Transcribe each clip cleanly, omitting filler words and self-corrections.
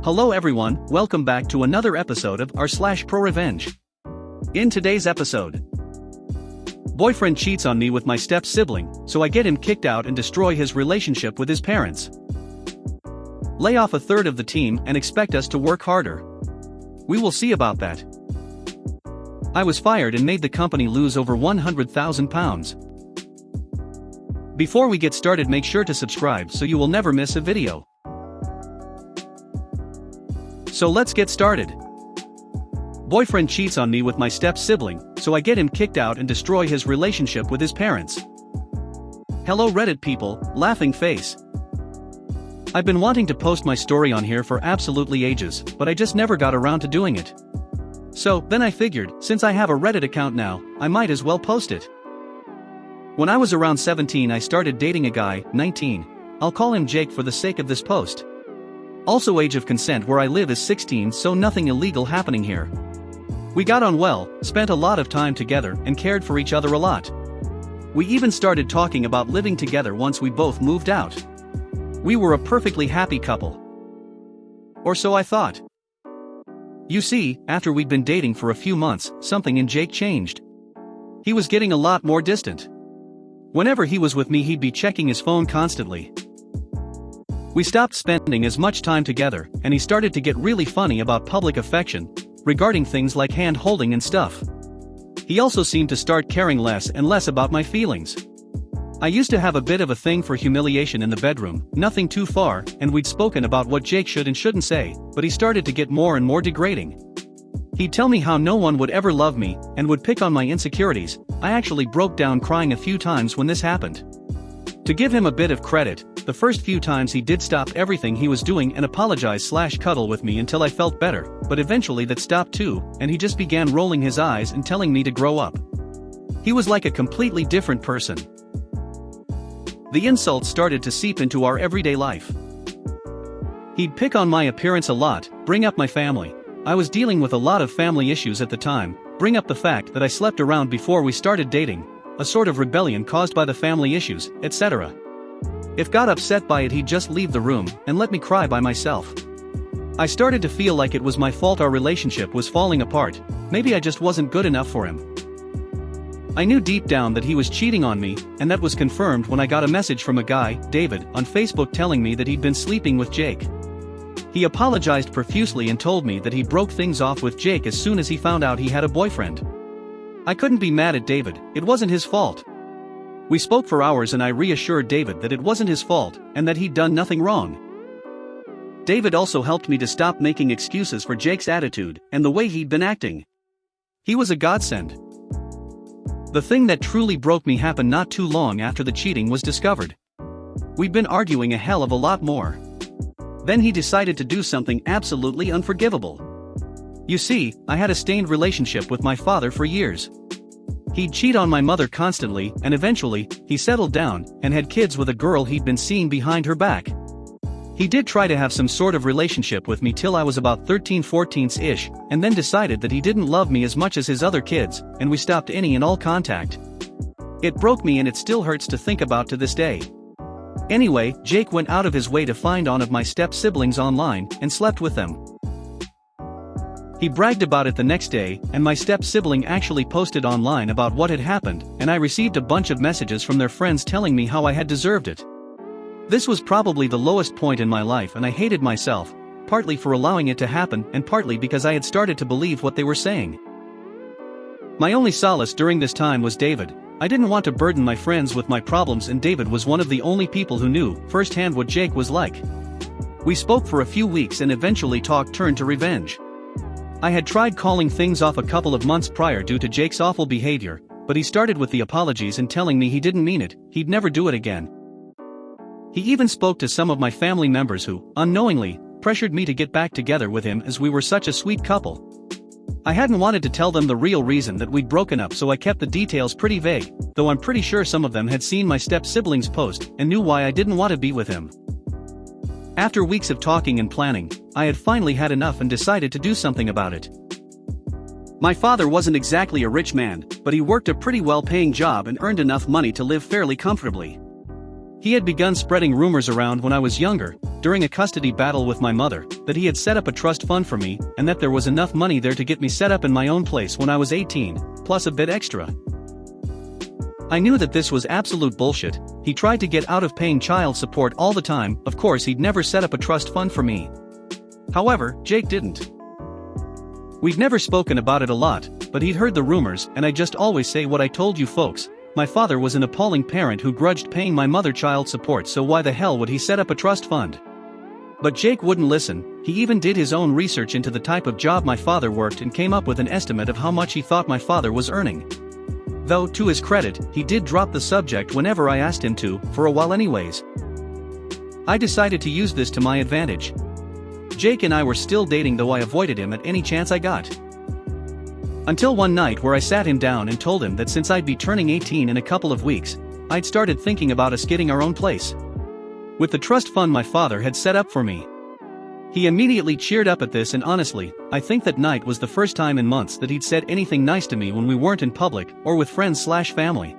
Hello everyone, welcome back to another episode of r/ProRevenge. In today's episode, boyfriend cheats on me with my step-sibling, so I get him kicked out and destroy his relationship with his parents. Lay off a third of the team and expect us to work harder. We will see about that. I was fired and made the company lose over £100,000. Before we get started, make sure to subscribe so you will never miss a video. So let's get started. Boyfriend cheats on me with my step-sibling, so I get him kicked out and destroy his relationship with his parents. Hello Reddit people, laughing face. I've been wanting to post my story on here for absolutely ages, but I just never got around to doing it. So then I figured, since I have a Reddit account now, I might as well post it. When I was around 17 I started dating a guy, 19. I'll call him Jake for the sake of this post. Also age of consent where I live is 16, so nothing illegal happening here. We got on well, spent a lot of time together and cared for each other a lot. We even started talking about living together once we both moved out. We were a perfectly happy couple. Or so I thought. You see, after we'd been dating for a few months, something in Jake changed. He was getting a lot more distant. Whenever he was with me he'd be checking his phone constantly. We stopped spending as much time together, and he started to get really funny about public affection, regarding things like hand-holding and stuff. He also seemed to start caring less and less about my feelings. I used to have a bit of a thing for humiliation in the bedroom, nothing too far, and we'd spoken about what Jake should and shouldn't say, but he started to get more and more degrading. He'd tell me how no one would ever love me, and would pick on my insecurities. I actually broke down crying a few times when this happened. To give him a bit of credit, the first few times he did stop everything he was doing and apologize/cuddle with me until I felt better, but eventually that stopped too, and he just began rolling his eyes and telling me to grow up. He was like a completely different person. The insults started to seep into our everyday life. He'd pick on my appearance a lot, bring up my family. I was dealing with a lot of family issues at the time, bring up the fact that I slept around before we started dating, a sort of rebellion caused by the family issues, etc. If got upset by it he'd just leave the room and let me cry by myself. I started to feel like it was my fault our relationship was falling apart, maybe I just wasn't good enough for him. I knew deep down that he was cheating on me, and that was confirmed when I got a message from a guy, David, on Facebook telling me that he'd been sleeping with Jake. He apologized profusely and told me that he broke things off with Jake as soon as he found out he had a boyfriend. I couldn't be mad at David, it wasn't his fault. We spoke for hours and I reassured David that it wasn't his fault, and that he'd done nothing wrong. David also helped me to stop making excuses for Jake's attitude and the way he'd been acting. He was a godsend. The thing that truly broke me happened not too long after the cheating was discovered. We'd been arguing a hell of a lot more. Then he decided to do something absolutely unforgivable. You see, I had a strained relationship with my father for years. He'd cheat on my mother constantly, and eventually, he settled down and had kids with a girl he'd been seeing behind her back. He did try to have some sort of relationship with me till I was about 13-14-ish, and then decided that he didn't love me as much as his other kids, and we stopped any and all contact. It broke me and it still hurts to think about to this day. Anyway, Jake went out of his way to find one of my step-siblings online, and slept with them. He bragged about it the next day, and my step-sibling actually posted online about what had happened, and I received a bunch of messages from their friends telling me how I had deserved it. This was probably the lowest point in my life and I hated myself, partly for allowing it to happen and partly because I had started to believe what they were saying. My only solace during this time was David. I didn't want to burden my friends with my problems, and David was one of the only people who knew firsthand what Jake was like. We spoke for a few weeks and eventually talk turned to revenge. I had tried calling things off a couple of months prior due to Jake's awful behavior, but he started with the apologies and telling me he didn't mean it, he'd never do it again. He even spoke to some of my family members who, unknowingly, pressured me to get back together with him as we were such a sweet couple. I hadn't wanted to tell them the real reason that we'd broken up, so I kept the details pretty vague, though I'm pretty sure some of them had seen my step-sibling's post and knew why I didn't want to be with him. After weeks of talking and planning, I had finally had enough and decided to do something about it. My father wasn't exactly a rich man, but he worked a pretty well-paying job and earned enough money to live fairly comfortably. He had begun spreading rumors around when I was younger, during a custody battle with my mother, that he had set up a trust fund for me, and that there was enough money there to get me set up in my own place when I was 18, plus a bit extra. I knew that this was absolute bullshit. He tried to get out of paying child support all the time. Of course, he'd never set up a trust fund for me. However, Jake didn't. We'd never spoken about it a lot, but he'd heard the rumors, and I just always say what I told you folks. My father was an appalling parent who grudged paying my mother child support, so why the hell would he set up a trust fund? But Jake wouldn't listen. He even did his own research into the type of job my father worked and came up with an estimate of how much he thought my father was earning. Though, to his credit, he did drop the subject whenever I asked him to, for a while anyways. I decided to use this to my advantage. Jake and I were still dating, though I avoided him at any chance I got. Until one night where I sat him down and told him that since I'd be turning 18 in a couple of weeks, I'd started thinking about us getting our own place, with the trust fund my father had set up for me. He immediately cheered up at this, and honestly, I think that night was the first time in months that he'd said anything nice to me when we weren't in public or with friends/family.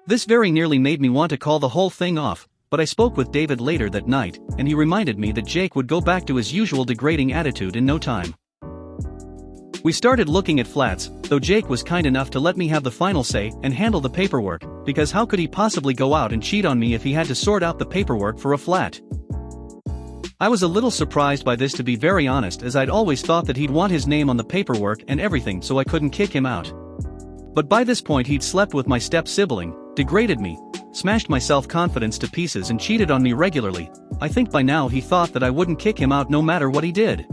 This very nearly made me want to call the whole thing off, but I spoke with David later that night, and he reminded me that Jake would go back to his usual degrading attitude in no time. We started looking at flats, though Jake was kind enough to let me have the final say and handle the paperwork, because how could he possibly go out and cheat on me if he had to sort out the paperwork for a flat? I was a little surprised by this, to be very honest, as I'd always thought that he'd want his name on the paperwork and everything, so I couldn't kick him out. But by this point he'd slept with my step-sibling, degraded me, smashed my self-confidence to pieces and cheated on me regularly. I think by now he thought that I wouldn't kick him out no matter what he did.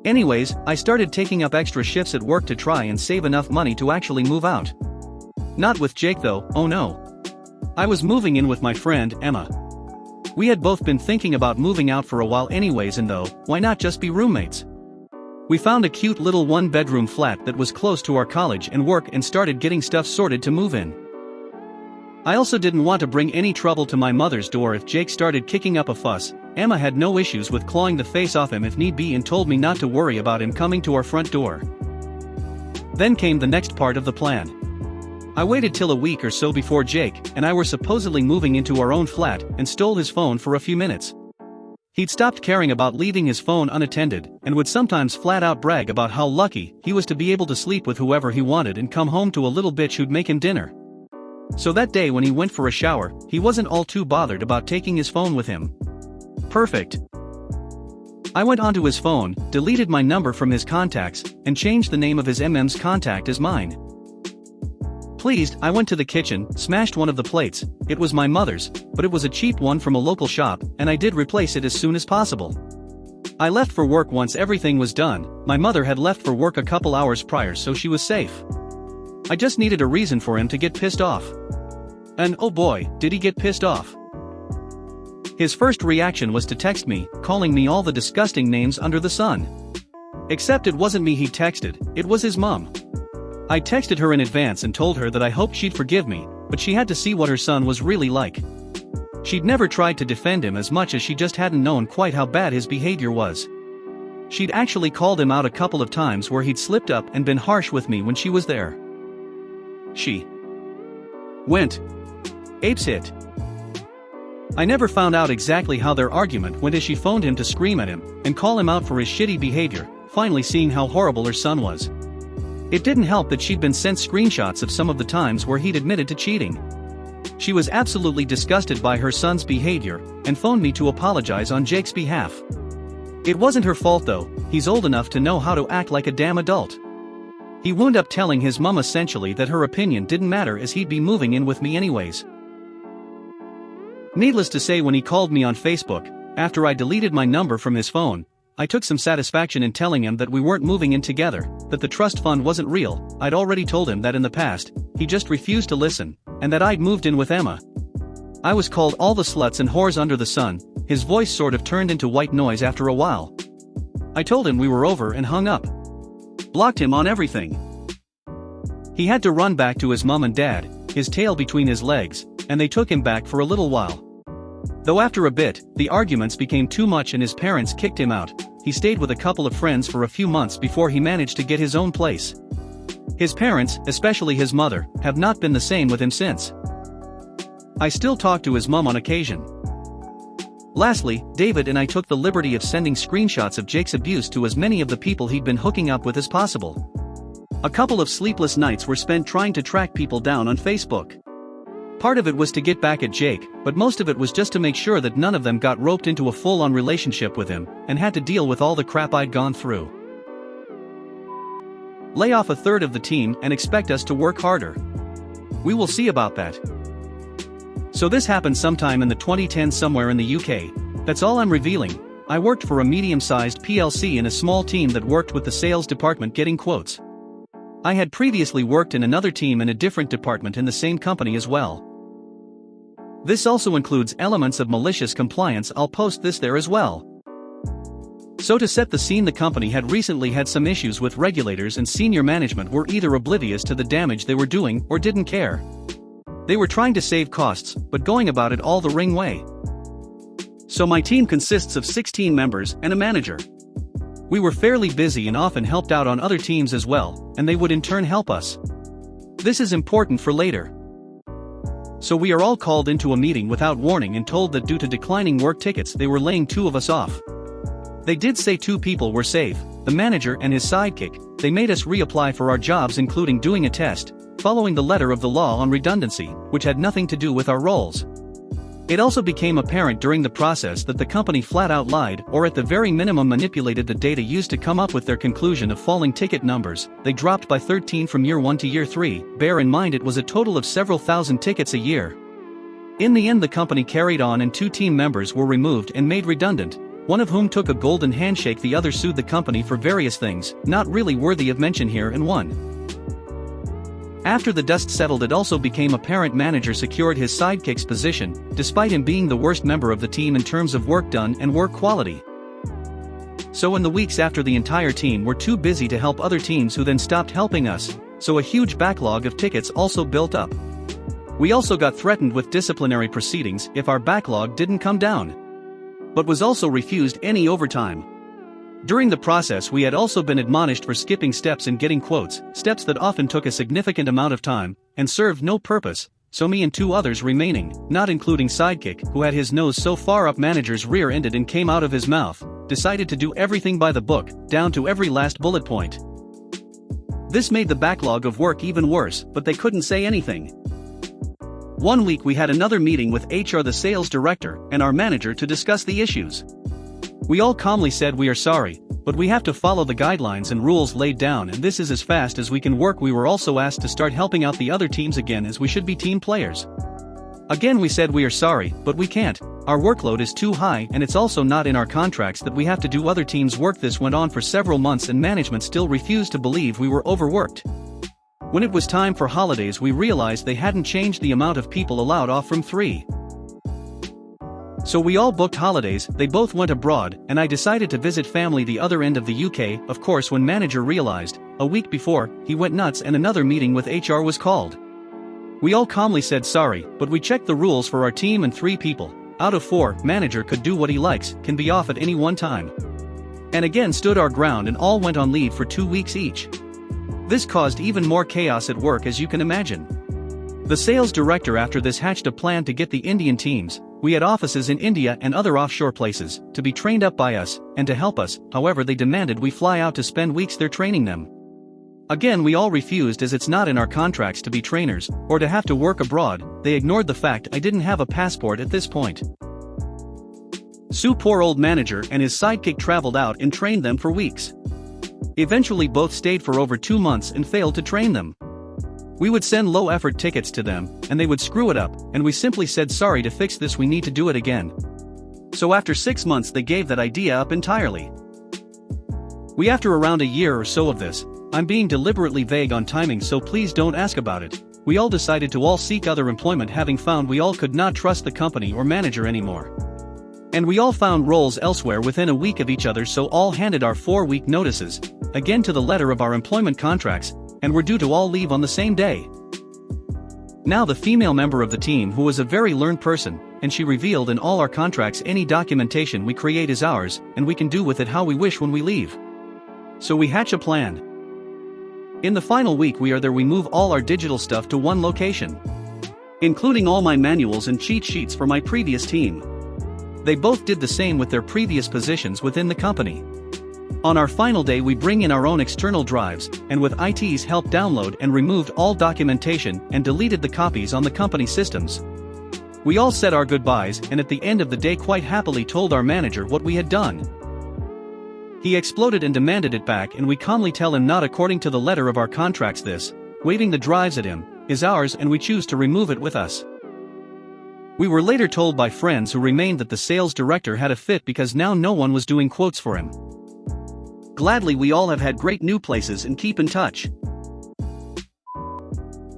Anyways, I started taking up extra shifts at work to try and save enough money to actually move out. Not with Jake though, oh no. I was moving in with my friend, Emma. We had both been thinking about moving out for a while anyways, and though, why not just be roommates? We found a cute little one-bedroom flat that was close to our college and work and started getting stuff sorted to move in. I also didn't want to bring any trouble to my mother's door if Jake started kicking up a fuss. Emma had no issues with clawing the face off him if need be and told me not to worry about him coming to our front door. Then came the next part of the plan. I waited till a week or so before Jake and I were supposedly moving into our own flat and stole his phone for a few minutes. He'd stopped caring about leaving his phone unattended and would sometimes flat out brag about how lucky he was to be able to sleep with whoever he wanted and come home to a little bitch who'd make him dinner. So that day when he went for a shower, he wasn't all too bothered about taking his phone with him. Perfect. I went onto his phone, deleted my number from his contacts, and changed the name of his MM's contact as mine. Pleased, I went to the kitchen, smashed one of the plates. It was my mother's, but it was a cheap one from a local shop, and I did replace it as soon as possible. I left for work once everything was done. My mother had left for work a couple hours prior, so she was safe. I just needed a reason for him to get pissed off. And oh boy, did he get pissed off. His first reaction was to text me, calling me all the disgusting names under the sun. Except it wasn't me he texted, it was his mom. I texted her in advance and told her that I hoped she'd forgive me, but she had to see what her son was really like. She'd never tried to defend him as much as she just hadn't known quite how bad his behavior was. She'd actually called him out a couple of times where he'd slipped up and been harsh with me when she was there. She went apeshit. I never found out exactly how their argument went as she phoned him to scream at him and call him out for his shitty behavior, finally seeing how horrible her son was. It didn't help that she'd been sent screenshots of some of the times where he'd admitted to cheating. She was absolutely disgusted by her son's behavior and phoned me to apologize on Jake's behalf. It wasn't her fault though, he's old enough to know how to act like a damn adult. He wound up telling his mom essentially that her opinion didn't matter as he'd be moving in with me anyways. Needless to say, when he called me on Facebook, after I deleted my number from his phone, I took some satisfaction in telling him that we weren't moving in together, that the trust fund wasn't real. I'd already told him that in the past, he just refused to listen, and that I'd moved in with Emma. I was called all the sluts and whores under the sun. His voice sort of turned into white noise after a while. I told him we were over and hung up. Blocked him on everything. He had to run back to his mom and dad, his tail between his legs, and they took him back for a little while. Though after a bit, the arguments became too much and his parents kicked him out. He stayed with a couple of friends for a few months before he managed to get his own place. His parents, especially his mother, have not been the same with him since. I still talk to his mom on occasion. Lastly, David and I took the liberty of sending screenshots of Jake's abuse to as many of the people he'd been hooking up with as possible. A couple of sleepless nights were spent trying to track people down on Facebook. Part of it was to get back at Jake, but most of it was just to make sure that none of them got roped into a full-on relationship with him, and had to deal with all the crap I'd gone through. Lay off a third of the team and expect us to work harder. We will see about that. So this happened sometime in the 2010s somewhere in the UK. That's all I'm revealing. I worked for a medium-sized PLC in a small team that worked with the sales department getting quotes. I had previously worked in another team in a different department in the same company as well. This also includes elements of malicious compliance. I'll post this there as well. So to set the scene, the company had recently had some issues with regulators, and senior management were either oblivious to the damage they were doing or didn't care. They were trying to save costs, but going about it all the wrong way. So my team consists of 16 members and a manager. We were fairly busy and often helped out on other teams as well, and they would in turn help us. This is important for later. So we are all called into a meeting without warning and told that due to declining work tickets they were laying 2 of us off. They did say 2 people were safe, the manager and his sidekick. They made us reapply for our jobs, including doing a test, following the letter of the law on redundancy, which had nothing to do with our roles. It also became apparent during the process that the company flat out lied, or at the very minimum manipulated the data used to come up with their conclusion of falling ticket numbers. They dropped by 13 from year 1 to year 3, bear in mind it was a total of several thousand tickets a year. In the end the company carried on and 2 team members were removed and made redundant, one of whom took a golden handshake, the other sued the company for various things, not really worthy of mention here, and won. After the dust settled it also became apparent manager secured his sidekick's position, despite him being the worst member of the team in terms of work done and work quality. So in the weeks after, the entire team were too busy to help other teams who then stopped helping us, so a huge backlog of tickets also built up. We also got threatened with disciplinary proceedings if our backlog didn't come down, but was also refused any overtime. During the process we had also been admonished for skipping steps in getting quotes, steps that often took a significant amount of time, and served no purpose, so me and 2 others remaining, not including sidekick, who had his nose so far up manager's rear ended and came out of his mouth, decided to do everything by the book, down to every last bullet point. This made the backlog of work even worse, but they couldn't say anything. One week we had another meeting with HR, the sales director, and our manager to discuss the issues. We all calmly said we are sorry, but we have to follow the guidelines and rules laid down, and this is as fast as we can work. We were also asked to start helping out the other teams again, as we should be team players. Again we said we are sorry, but we can't. Our workload is too high, and it's also not in our contracts that we have to do other teams' work. This went on for several months and management still refused to believe we were overworked. When it was time for holidays we realized they hadn't changed the amount of people allowed off from 3. So we all booked holidays. They both went abroad, and I decided to visit family the other end of the UK. Of course, when manager realized, a week before, he went nuts and another meeting with HR was called. We all calmly said sorry, but we checked the rules for our team, and 3 people out of 4, manager could do what he likes, can be off at any one time. And again stood our ground and all went on leave for 2 weeks each. This caused even more chaos at work, as you can imagine. The sales director after this hatched a plan to get the Indian teams, we had offices in India and other offshore places, to be trained up by us, and to help us. However, they demanded we fly out to spend weeks there training them. Again we all refused, as it's not in our contracts to be trainers, or to have to work abroad. They ignored the fact I didn't have a passport at this point. So poor old manager and his sidekick traveled out and trained them for weeks. Eventually both stayed for over 2 months and failed to train them. We would send low-effort tickets to them, and they would screw it up, and we simply said sorry, to fix this we need to do it again. So after 6 months they gave that idea up entirely. After around a year or so of this, I'm being deliberately vague on timing, so please don't ask about it, we all decided to all seek other employment, having found we all could not trust the company or manager anymore. And we all found roles elsewhere within a week of each other, so all handed our 4-week notices, again to the letter of our employment contracts, and were due to all leave on the same day. Now the female member of the team, who was a very learned person, and she revealed in all our contracts any documentation we create is ours, and we can do with it how we wish when we leave. So we hatch a plan. In the final week we are there, we move all our digital stuff to one location, including all my manuals and cheat sheets for my previous team. They both did the same with their previous positions within the company. On our final day we bring in our own external drives, and with IT's help download and removed all documentation and deleted the copies on the company systems. We all said our goodbyes and at the end of the day quite happily told our manager what we had done. He exploded and demanded it back, and we calmly tell him not according to the letter of our contracts. This, waving the drives at him, is ours and we choose to remove it with us. We were later told by friends who remained that the sales director had a fit because now no one was doing quotes for him. Gladly we all have had great new places and keep in touch.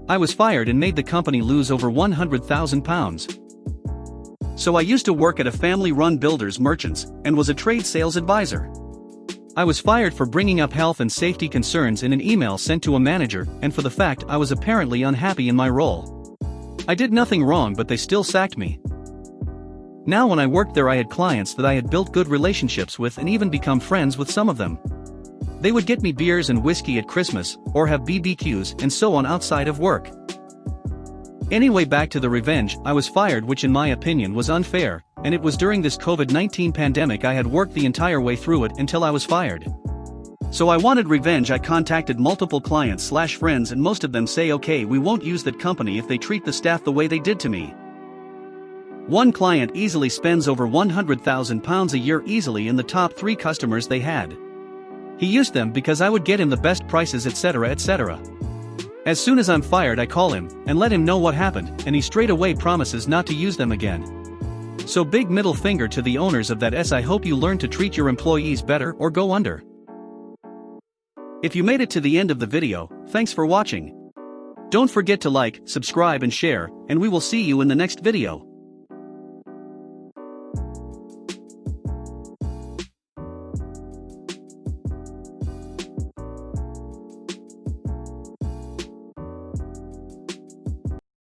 I was fired and made the company lose over £100,000. So I used to work at a family-run builders merchants and was a trade sales advisor. I was fired for bringing up health and safety concerns in an email sent to a manager and for the fact I was apparently unhappy in my role. I did nothing wrong but they still sacked me. Now when I worked there I had clients that I had built good relationships with and even become friends with some of them. They would get me beers and whiskey at Christmas, or have BBQs and so on outside of work. Anyway, back to the revenge. I was fired, which in my opinion was unfair, and it was during this COVID-19 pandemic. I had worked the entire way through it until I was fired. So I wanted revenge. I contacted multiple clients/friends and most of them say okay, we won't use that company if they treat the staff the way they did to me. One client easily spends over £100,000 a year easily in the top 3 customers they had. He used them because I would get him the best prices, etc., etc. As soon as I'm fired I call him and let him know what happened, and he straight away promises not to use them again. So big middle finger to the owners of that S. I hope you learn to treat your employees better or go under. If you made it to the end of the video, thanks for watching. Don't forget to like, subscribe and share, and we will see you in the next video.